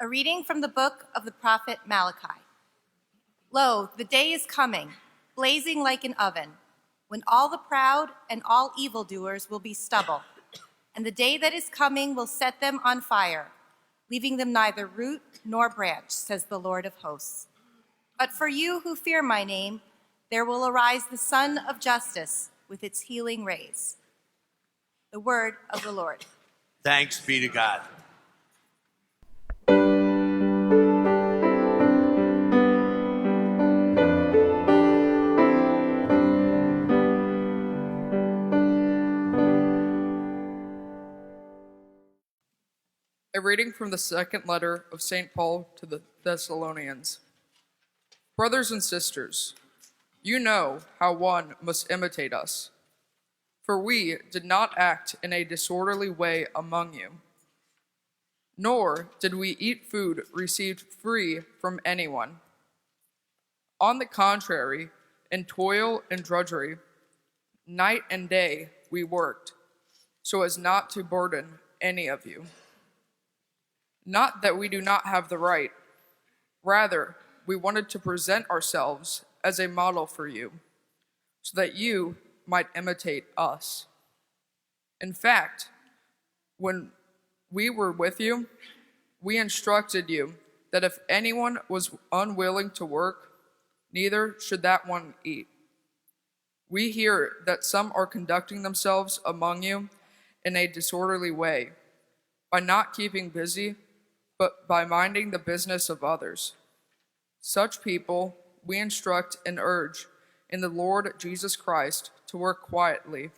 reading from the book of the prophet Malachi. Lo, the day is coming, blazing like an oven, when all the proud and all evildoers will be stubble, and the day that is coming will set them on fire, leaving them neither root nor branch, says the Lord of hosts. But for you who fear my name, there will arise the Sun of Justice with its healing rays. The word of the Lord. Thanks be to God. A reading from the second letter of St. Paul to the Thessalonians. Brothers and sisters, you know how one must imitate us. For we did not act in a disorderly way among you, nor did we eat food received free from anyone. On the contrary, in toil and drudgery, night and day we worked, so as not to burden any of you. Not that we do not have the right. Rather, we wanted to present ourselves as a model for you, so that you might imitate us. In fact, when we were with you, we instructed you that if anyone was unwilling to work, neither should that one eat. We hear that some are conducting themselves among you in a disorderly way, by not keeping busy, but by minding the business of others. Such people we instruct and urge in the Lord Jesus Christ to work quietly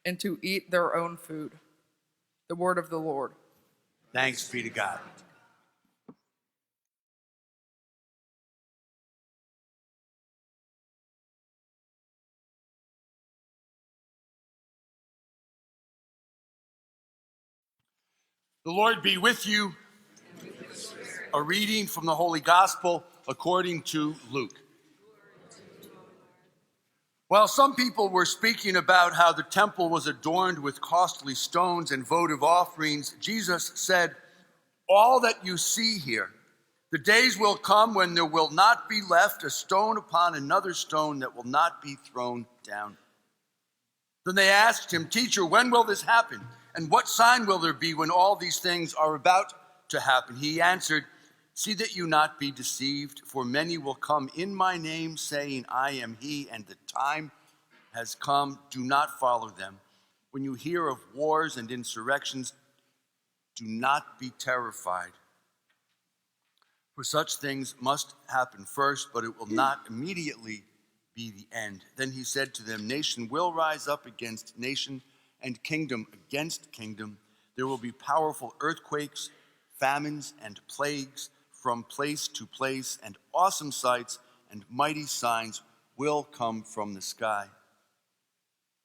and to eat their own food. The word of the Lord. Thanks be to God. The Lord be with you. A reading from the Holy Gospel according to Luke. While some people were speaking about how the temple was adorned with costly stones and votive offerings, Jesus said, "All that you see here, the days will come when there will not be left a stone upon another stone that will not be thrown down." Then they asked him, "Teacher, when will this happen? And what sign will there be when all these things are about to happen?" He answered, "See that you not be deceived, for many will come in my name, saying, 'I am he,' and the time has come. Do not follow them. When you hear of wars and insurrections, do not be terrified. For such things must happen first, but it will not immediately be the end." Then he said to them, "Nation will rise up against nation, and kingdom against kingdom. There will be powerful earthquakes, famines, and plagues from place to place, and awesome sights and mighty signs will come from the sky.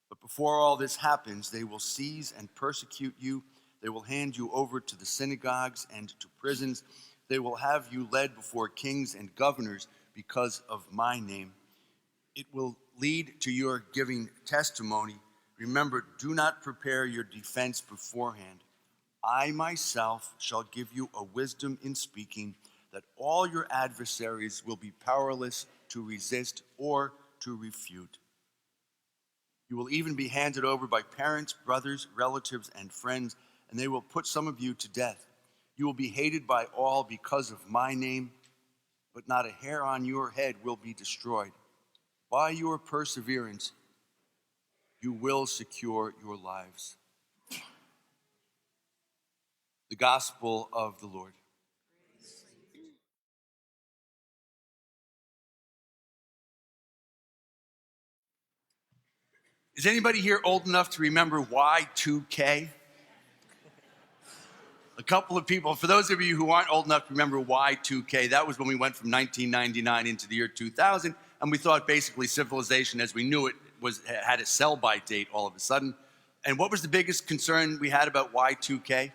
But before all this happens, they will seize and persecute you. They will hand you over to the synagogues and to prisons. They will have you led before kings and governors because of my name. It will lead to your giving testimony. Remember, do not prepare your defense beforehand. I myself shall give you a wisdom in speaking that all your adversaries will be powerless to resist or to refute. You will even be handed over by parents, brothers, relatives, and friends, and they will put some of you to death. You will be hated by all because of my name, but not a hair on your head will be destroyed. By your perseverance, you will secure your lives." The Gospel of the Lord. Is anybody here old enough to remember Y2K? A couple of people. For those of you who aren't old enough to remember Y2K, that was when we went from 1999 into the year 2000, and we thought basically civilization as we knew it had a sell-by date all of a sudden. And what was the biggest concern we had about Y2K?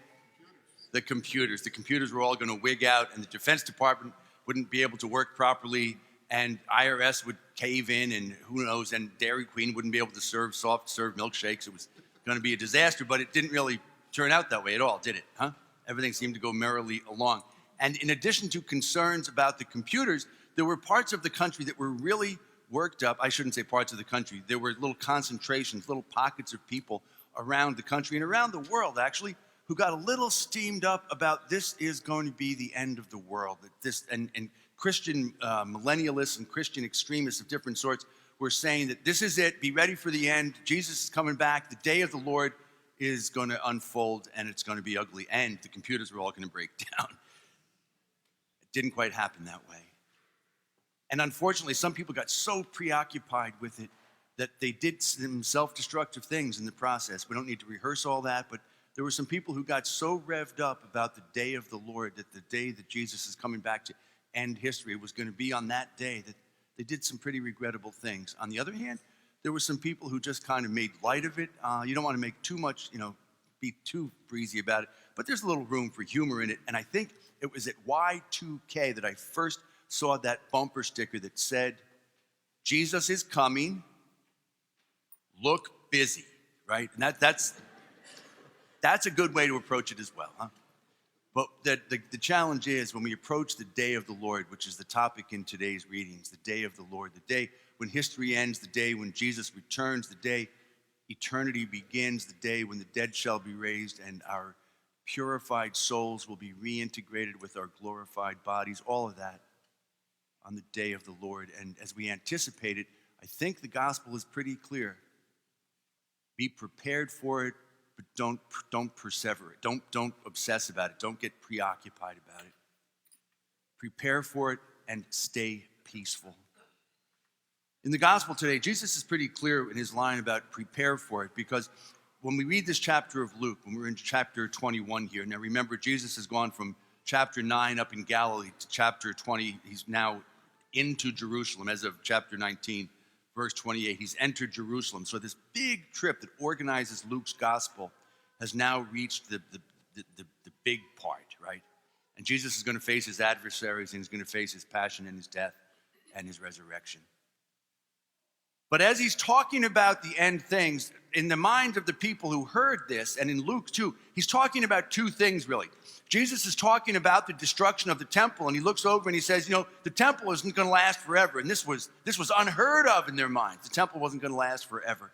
The computers. The computers were all going to wig out, and the Defense Department wouldn't be able to work properly, and IRS would cave in, and who knows, and Dairy Queen wouldn't be able to serve soft-serve milkshakes. It was going to be a disaster, but it didn't really turn out that way at all, did it? Huh? Everything seemed to go merrily along. And in addition to concerns about the computers, there were parts of the country that were really worked up. I shouldn't say parts of the country. There were little concentrations, little pockets of people around the country and around the world, actually, who got a little steamed up about this is going to be the end of the world. That this and Christian millennialists and Christian extremists of different sorts were saying that this is it. Be ready for the end. Jesus is coming back. The day of the Lord is going to unfold, and it's going to be ugly, and the computers are all going to break down. It didn't quite happen that way. And unfortunately, some people got so preoccupied with it that they did some self-destructive things in the process. We don't need to rehearse all that, but there were some people who got so revved up about the day of the Lord, that the day that Jesus is coming back to end history was going to be on that day, that they did some pretty regrettable things. On the other hand, there were some people who just kind of made light of it. You don't want to make too much, be too breezy about it, but there's a little room for humor in it. And I think it was at Y2K that I first saw that bumper sticker that said, Jesus is coming, look busy, right? And that's a good way to approach it as well, huh? But the challenge is when we approach the day of the Lord, which is the topic in today's readings, the day of the Lord, the day when history ends, the day when Jesus returns, the day eternity begins, the day when the dead shall be raised and our purified souls will be reintegrated with our glorified bodies, all of that on the day of the Lord. And as we anticipate it, I think the gospel is pretty clear. Be prepared for it, but don't persever it. Don't obsess about it. Don't get preoccupied about it. Prepare for it and stay peaceful. In the gospel today, Jesus is pretty clear in his line about prepare for it, because when we read this chapter of Luke, when we're in chapter 21 here, now remember, Jesus has gone from chapter 9 up in Galilee to chapter 20. He's now into Jerusalem as of chapter 19, verse 28. He's entered Jerusalem. So this big trip that organizes Luke's gospel has now reached the big part, right? And Jesus is going to face his adversaries, and he's going to face his passion and his death and his resurrection. But as he's talking about the end things, in the minds of the people who heard this, and in Luke too, he's talking about two things really. Jesus is talking about the destruction of the temple, and he looks over and he says, the temple isn't going to last forever. And this was unheard of in their minds. The temple wasn't going to last forever.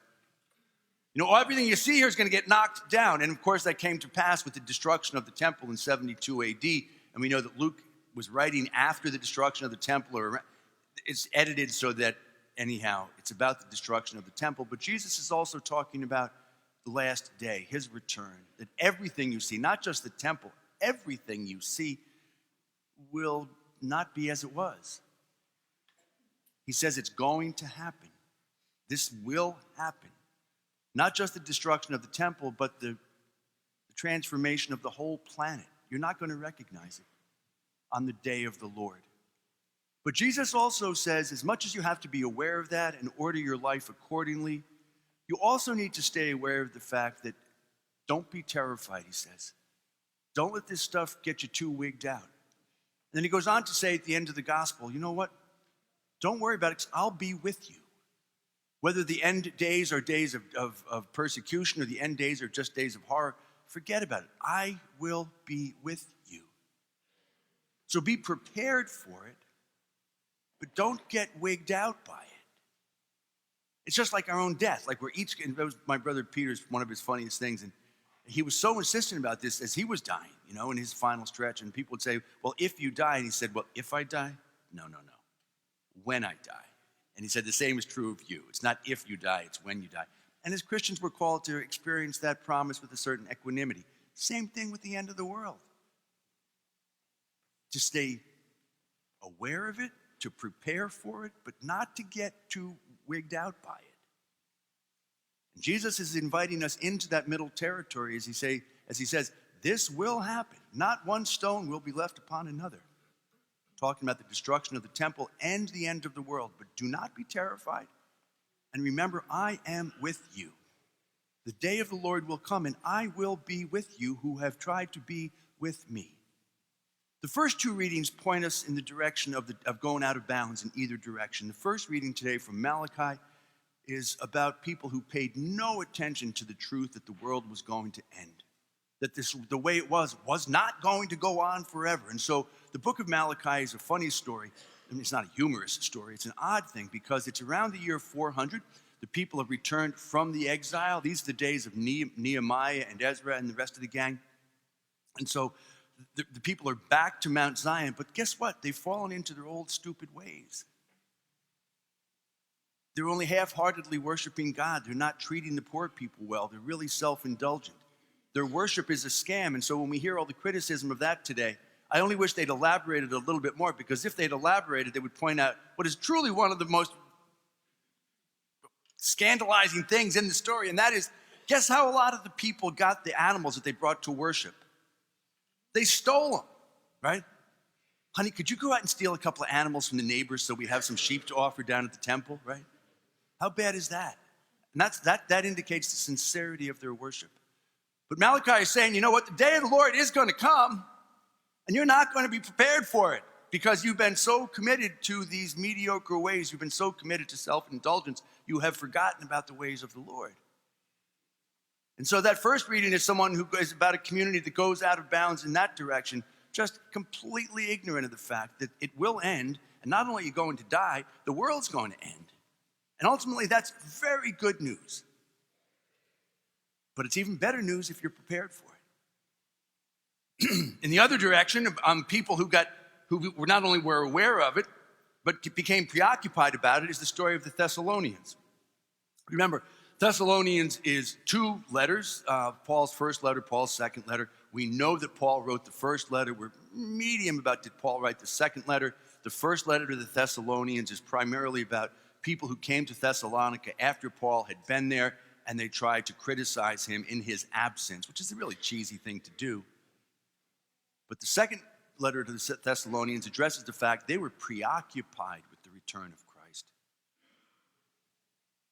Everything you see here is going to get knocked down. And of course, that came to pass with the destruction of the temple in 72 AD. And we know that Luke was writing after the destruction of the temple, or it's edited so that anyhow, it's about the destruction of the temple, but Jesus is also talking about the last day, his return, that everything you see, not just the temple, everything you see will not be as it was. He says it's going to happen. This will happen. Not just the destruction of the temple, but the transformation of the whole planet. You're not going to recognize it on the day of the Lord. But Jesus also says, as much as you have to be aware of that and order your life accordingly, you also need to stay aware of the fact that don't be terrified, he says. Don't let this stuff get you too wigged out. And then he goes on to say at the end of the gospel, you know what? Don't worry about it, 'cause I'll be with you. Whether the end days are days of persecution or the end days are just days of horror, forget about it. I will be with you. So be prepared for it. But don't get wigged out by it. It's just like our own death. Like that was my brother Peter's, one of his funniest things. And he was so insistent about this as he was dying, in his final stretch. And people would say, well, if you die. And he said, well, if I die? No. When I die. And he said, the same is true of you. It's not if you die, it's when you die. And as Christians, we're called to experience that promise with a certain equanimity. Same thing with the end of the world. To stay aware of it, to prepare for it, but not to get too wigged out by it. And Jesus is inviting us into that middle territory as he says, this will happen. Not one stone will be left upon another. Talking about the destruction of the temple and the end of the world. But do not be terrified. And remember, I am with you. The day of the Lord will come, and I will be with you who have tried to be with me. The first two readings point us in the direction of going out of bounds in either direction. The first reading today from Malachi is about people who paid no attention to the truth that the world was going to end, that the way it was not going to go on forever. And so the book of Malachi is a funny story. I mean, it's not a humorous story. It's an odd thing because it's around the year 400. The people have returned from the exile. These are the days of Nehemiah and Ezra and the rest of the gang. And so the people are back to Mount Zion. But guess what? They've fallen into their old stupid ways. They're only half-heartedly worshiping God. They're not treating the poor people well. They're really self-indulgent. Their worship is a scam. And so when we hear all the criticism of that today, I only wish they'd elaborated a little bit more, because if they'd elaborated, they would point out what is truly one of the most scandalizing things in the story, and that is, guess how a lot of the people got the animals that they brought to worship? They stole them, right? Honey, could you go out and steal a couple of animals from the neighbors so we have some sheep to offer down at the temple, right? How bad is that? And that indicates the sincerity of their worship. But Malachi is saying, you know what? The day of the Lord is going to come, and you're not going to be prepared for it because you've been so committed to these mediocre ways. You've been so committed to self-indulgence, you have forgotten about the ways of the Lord. And so that first reading is someone who is about a community that goes out of bounds in that direction, just completely ignorant of the fact that it will end, and not only are you going to die, the world's going to end. And ultimately, that's very good news. But it's even better news if you're prepared for it. In the other direction, people who were not only were aware of it, but became preoccupied about it, is the story of the Thessalonians. Remember, Thessalonians is 2 letters, Paul's first letter, Paul's second letter. We know that Paul wrote the first letter. We're medium about did Paul write the second letter. The first letter to the Thessalonians is primarily about people who came to Thessalonica after Paul had been there, and they tried to criticize him in his absence, which is a really cheesy thing to do. But the second letter to the Thessalonians addresses the fact they were preoccupied with the return of Christ.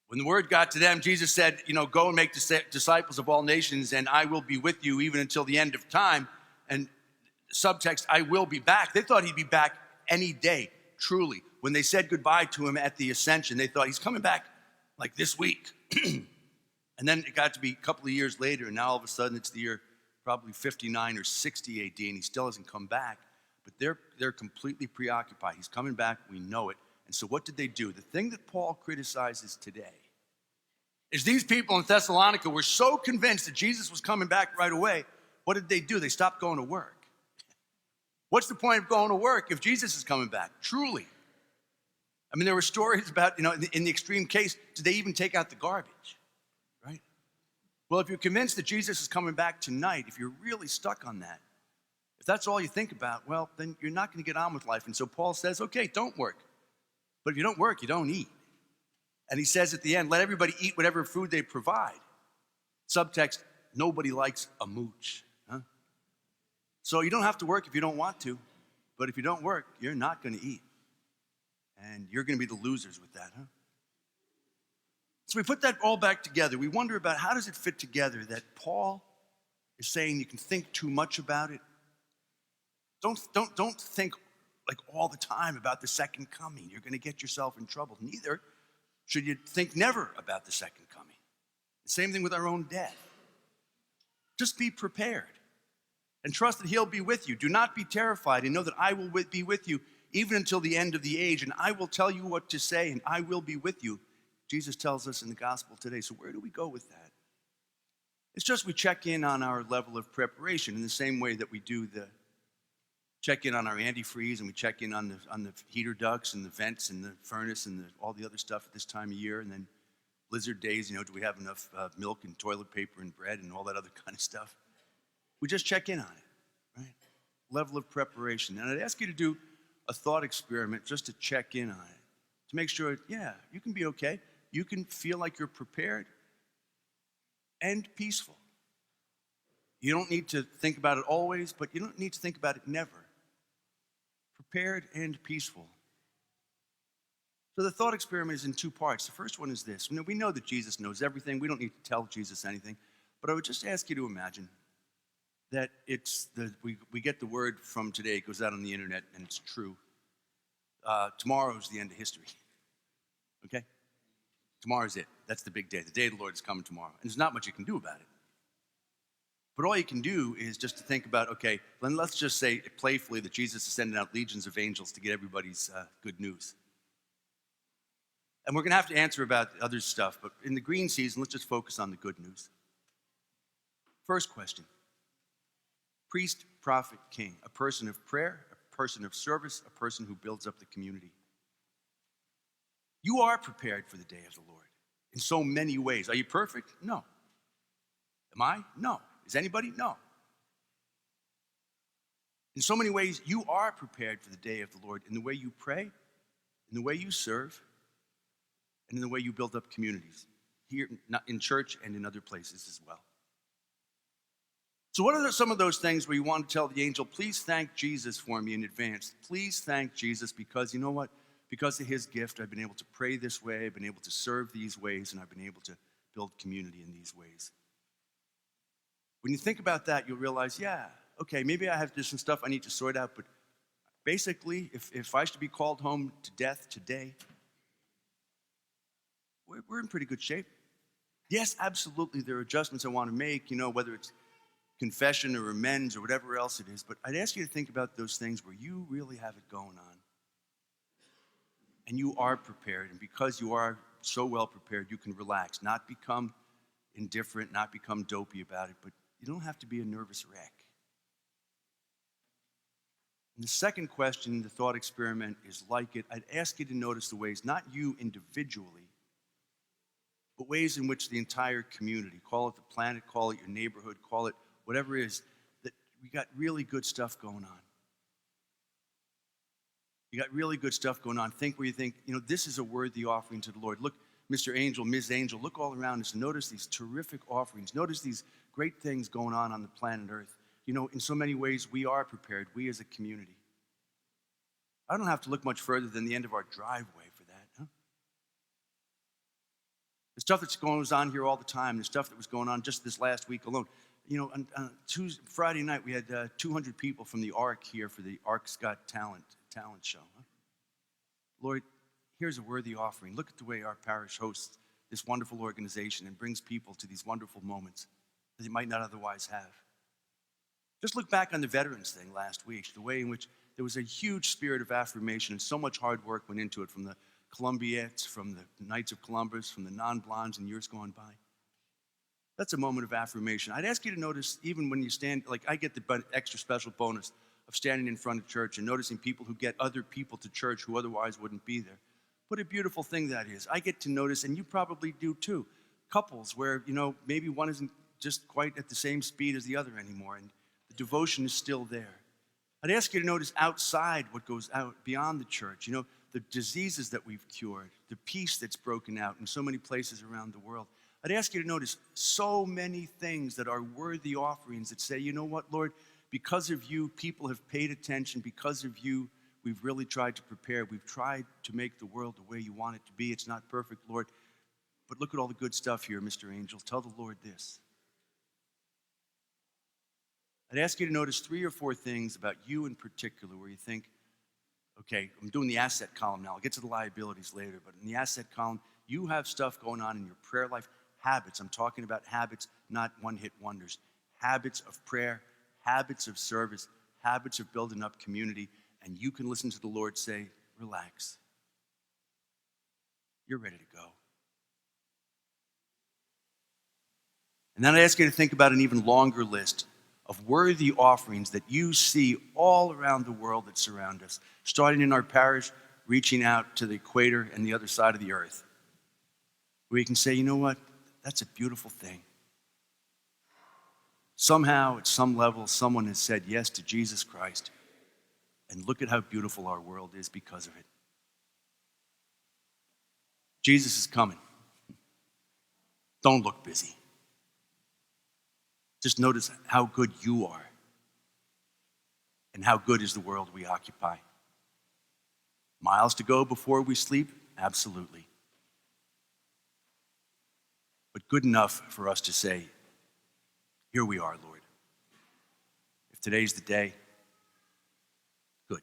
When the word got to them, Jesus said, go and make disciples of all nations, and I will be with you even until the end of time. And subtext, I will be back. They thought he'd be back any day, truly. When they said goodbye to him at the ascension, they thought he's coming back like this week. And then it got to be a couple of years later, and now all of a sudden it's the year probably 59 or 60 AD, and he still hasn't come back. But they're completely preoccupied. He's coming back, we know it. And so what did they do? The thing that Paul criticizes today is these people in Thessalonica were so convinced that Jesus was coming back right away. What did they do? They stopped going to work. What's the point of going to work if Jesus is coming back? Truly. I mean, there were stories about, in the extreme case, did they even take out the garbage? Right? Well, if you're convinced that Jesus is coming back tonight, if you're really stuck on that, if that's all you think about, well, then you're not going to get on with life. And so Paul says, okay, don't work. But if you don't work, you don't eat. And he says at the end, let everybody eat whatever food they provide. Subtext, nobody likes a mooch. Huh? So you don't have to work if you don't want to. But if you don't work, you're not going to eat. And you're going to be the losers with that, huh? So we put that all back together. We wonder about how does it fit together that Paul is saying you can think too much about it. Don't think like all the time about the second coming. You're going to get yourself in trouble. Neither should you think never about the second coming. The same thing with our own death. Just be prepared and trust that he'll be with you. Do not be terrified, and know that I will be with you even until the end of the age, and I will tell you what to say, and I will be with you. Jesus tells us in the gospel today. So where do we go with that? It's just we check in on our level of preparation in the same way that we do check in on our antifreeze, and we check in on the heater ducts and the vents and the furnace and all the other stuff at this time of year. And then blizzard days, do we have enough milk and toilet paper and bread and all that other kind of stuff? We just check in on it, right? Level of preparation. And I'd ask you to do a thought experiment just to check in on it, to make sure, yeah, you can be okay. You can feel like you're prepared and peaceful. You don't need to think about it always, but you don't need to think about it never. Prepared and peaceful. So the thought experiment is in 2 parts. The first one is this. We know that Jesus knows everything. We don't need to tell Jesus anything. But I would just ask you to imagine that we get the word from today. It goes out on the internet, and it's true. Tomorrow is the end of history. Okay? Tomorrow's it. That's the big day. The day of the Lord is coming tomorrow. And there's not much you can do about it. But all you can do is just to think about, okay, then let's just say playfully that Jesus is sending out legions of angels to get everybody's good news. And we're going to have to answer about other stuff, but in the green season, let's just focus on the good news. First question. Priest, prophet, king, a person of prayer, a person of service, a person who builds up the community. You are prepared for the day of the Lord in so many ways. Are you perfect? No. Am I? No. Is anybody? No. In so many ways, you are prepared for the day of the Lord in the way you pray, in the way you serve, and in the way you build up communities, here in church and in other places as well. So what are some of those things where you want to tell the angel, please thank Jesus for me in advance. Please thank Jesus because you know what? Because of his gift, I've been able to pray this way, I've been able to serve these ways, and I've been able to build community in these ways. When you think about that, you'll realize, yeah, okay, maybe I have just some stuff I need to sort out, but basically, if I should be called home to death today, we're in pretty good shape. Yes, absolutely, there are adjustments I want to make, whether it's confession or amends or whatever else it is, but I'd ask you to think about those things where you really have it going on. And you are prepared, and because you are so well prepared, you can relax, not become indifferent, not become dopey about it, but you don't have to be a nervous wreck. And the second question, the thought experiment, is like it. I'd ask you to notice the ways, not you individually, but ways in which the entire community, call it the planet, call it your neighborhood, call it whatever it is, that we got really good stuff going on. You got really good stuff going on. Think where you think, this is a worthy offering to the Lord. Look, Mr. Angel, Ms. Angel, look all around us. Notice these terrific offerings. Notice these great things going on the planet Earth. In so many ways, we are prepared, we as a community. I don't have to look much further than the end of our driveway for that. Huh? The stuff that goes on here all the time, the stuff that was going on just this last week alone. On Friday night, we had 200 people from the Ark here for the Ark's Got Talent show. Huh? Lord, here's a worthy offering. Look at the way our parish hosts this wonderful organization and brings people to these wonderful moments that they might not otherwise have. Just look back on the veterans thing last week, the way in which there was a huge spirit of affirmation and so much hard work went into it from the Columbiettes, from the Knights of Columbus, from the non-blondes in years gone by. That's a moment of affirmation. I'd ask you to notice, even when you stand, like I get the extra special bonus of standing in front of church and noticing people who get other people to church who otherwise wouldn't be there. What a beautiful thing that is. I get to notice, and you probably do too, couples where, maybe one isn't just quite at the same speed as the other anymore, and the devotion is still there. I'd ask you to notice outside what goes out beyond the church, the diseases that we've cured, the peace that's broken out in so many places around the world. I'd ask you to notice so many things that are worthy offerings that say, you know what, Lord, because of you, people have paid attention. Because of you, we've really tried to prepare. We've tried to make the world the way you want it to be. It's not perfect, Lord, but look at all the good stuff here, Mr. Angel. Tell the Lord this. I'd ask you to notice 3 or 4 things about you in particular where you think, okay, I'm doing the asset column now. I'll get to the liabilities later, but in the asset column, you have stuff going on in your prayer life, habits. I'm talking about habits, not one-hit wonders. Habits of prayer, habits of service, habits of building up community, and you can listen to the Lord say, relax. You're ready to go. And then I ask you to think about an even longer list of worthy offerings that you see all around the world that surround us, starting in our parish, reaching out to the equator and the other side of the earth, where you can say, you know what, that's a beautiful thing. Somehow, at some level, someone has said yes to Jesus Christ, and look at how beautiful our world is because of it. Jesus is coming. Don't look busy. Just notice how good you are and how good is the world we occupy. Miles to go before we sleep? Absolutely. But good enough for us to say, here we are, Lord. If today's the day, good.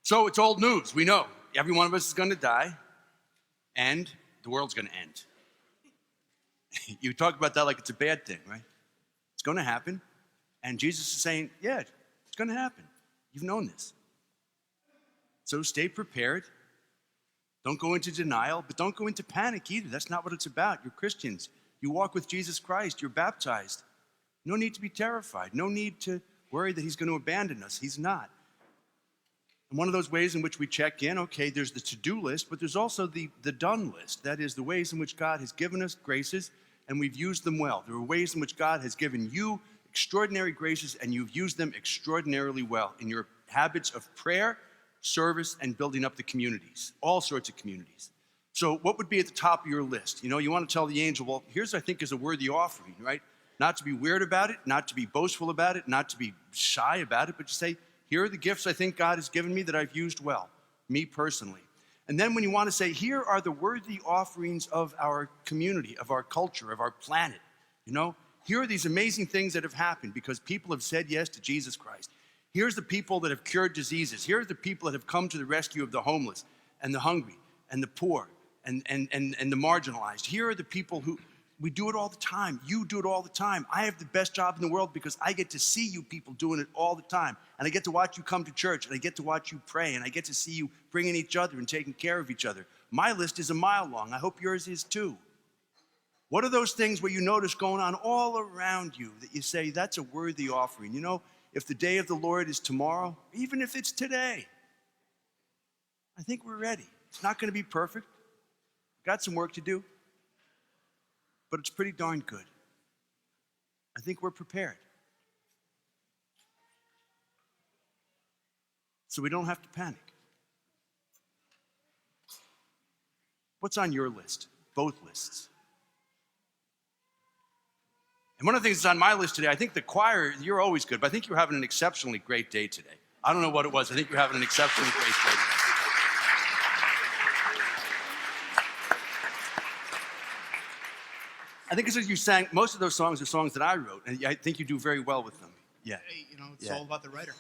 So it's old news. We know every one of us is going to die, and the world's going to end. You talk about that like it's a bad thing, right? It's going to happen. And Jesus is saying, yeah, it's going to happen. You've known this. So stay prepared. Don't go into denial, but don't go into panic either. That's not what it's about. You're Christians. You walk with Jesus Christ. You're baptized. No need to be terrified. No need to worry that he's going to abandon us. He's not. And one of those ways in which we check in, okay, there's the to-do list, but there's also the done list. That is the ways in which God has given us graces and we've used them well. There are ways in which God has given you extraordinary graces and you've used them extraordinarily well in your habits of prayer, service, and building up the communities, all sorts of communities. So what would be at the top of your list? You know, you want to tell the angel, well, here's, I think, is a worthy offering, right? Not to be weird about it, not to be boastful about it, not to be shy about it, but to say, here are the gifts I think God has given me that I've used well, me personally. And then when you want to say, here are the worthy offerings of our community, of our culture, of our planet, you know, here are these amazing things that have happened because people have said yes to Jesus Christ. Here's the people that have cured diseases. Here's the people that have come to the rescue of the homeless and the hungry and the poor and the marginalized. Here are the people who, we do it all the time. You do it all the time. I have the best job in the world because I get to see you people doing it all the time. And I get to watch you come to church, and I get to watch you pray, and I get to see you bringing each other and taking care of each other. My list is a mile long. I hope yours is too. What are those things where you notice going on all around you that you say, that's a worthy offering? You know, if the day of the Lord is tomorrow, even if it's today, I think we're ready. It's not going to be perfect. Got some work to do, but it's pretty darn good. I think we're prepared. So we don't have to panic. What's on your list? Both lists. And one of the things that's on my list today, I think the choir, you're always good, but I think you're having an exceptionally great day today. I don't know what it was. I think you're having an exceptionally great day today. I think it's as you sang, most of those songs are songs that I wrote, and I think you do very well with them. Yeah. Hey, it's all about the writer.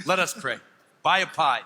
Let us pray. Buy a pie.